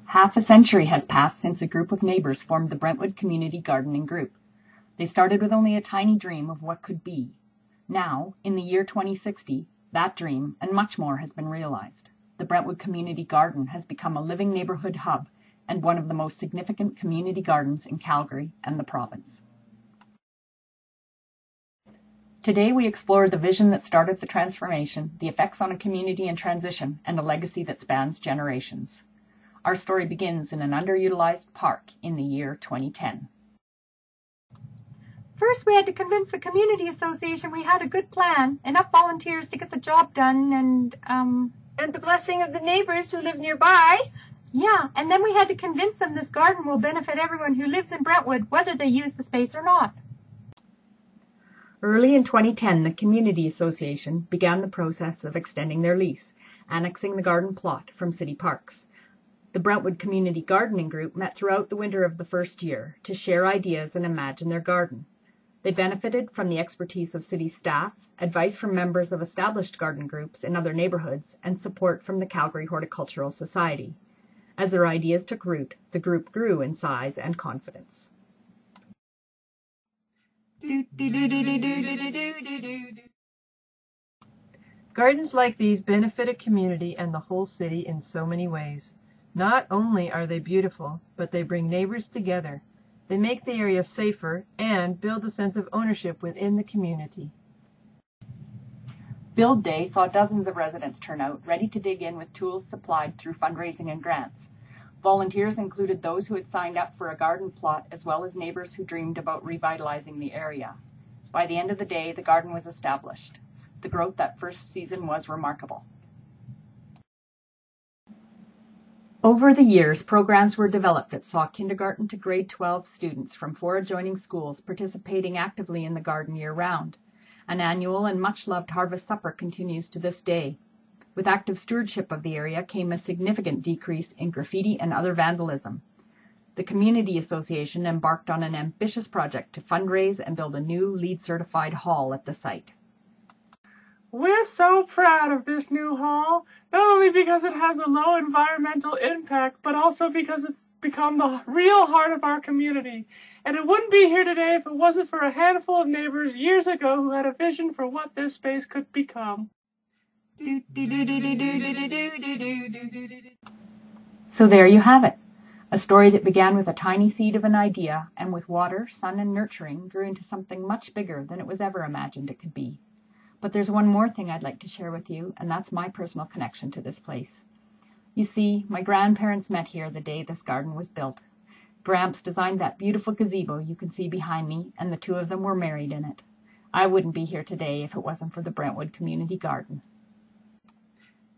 Half a century has passed since a group of neighbors formed the Brentwood Community Gardening Group. They started with only a tiny dream of what could be. Now, in the year 2060, that dream and much more has been realized. The Brentwood Community Garden has become a living neighborhood hub and one of the most significant community gardens in Calgary and the province. Today we explore the vision that started the transformation, the effects on a community in transition, and a legacy that spans generations. Our story begins in an underutilized park in the year 2010. First, we had to convince the community association we had a good plan, enough volunteers to get the job done, and the blessing of the neighbors who live nearby. Yeah, and then we had to convince them this garden will benefit everyone who lives in Brentwood, whether they use the space or not. Early in 2010, the Community Association began the process of extending their lease, annexing the garden plot from city parks. The Brentwood Community Gardening Group met throughout the winter of the first year to share ideas and imagine their garden. They benefited from the expertise of city staff, advice from members of established garden groups in other neighborhoods, and support from the Calgary Horticultural Society. As their ideas took root, the group grew in size and confidence. Gardens like these benefit a community and the whole city in so many ways. Not only are they beautiful, but they bring neighbors together. They make the area safer and build a sense of ownership within the community. Build Day saw dozens of residents turn out, ready to dig in with tools supplied through fundraising and grants. Volunteers included those who had signed up for a garden plot, as well as neighbors who dreamed about revitalizing the area. By the end of the day, the garden was established. The growth that first season was remarkable. Over the years, programs were developed that saw kindergarten to grade 12 students from 4 adjoining schools participating actively in the garden year-round. An annual and much-loved Harvest Supper continues to this day. With active stewardship of the area came a significant decrease in graffiti and other vandalism. The Community Association embarked on an ambitious project to fundraise and build a new LEED-certified hall at the site. We're so proud of this new hall, not only because it has a low environmental impact, but also because it's become the real heart of our community. And it wouldn't be here today if it wasn't for a handful of neighbors years ago who had a vision for what this space could become. So there you have it. A story that began with a tiny seed of an idea, and with water, sun, and nurturing grew into something much bigger than it was ever imagined it could be. But there's one more thing I'd like to share with you, and that's my personal connection to this place. You see, my grandparents met here the day this garden was built. Gramps designed that beautiful gazebo you can see behind me, and the two of them were married in it. I wouldn't be here today if it wasn't for the Brentwood Community Garden.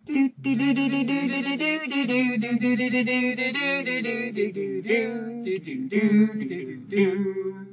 Do do do do.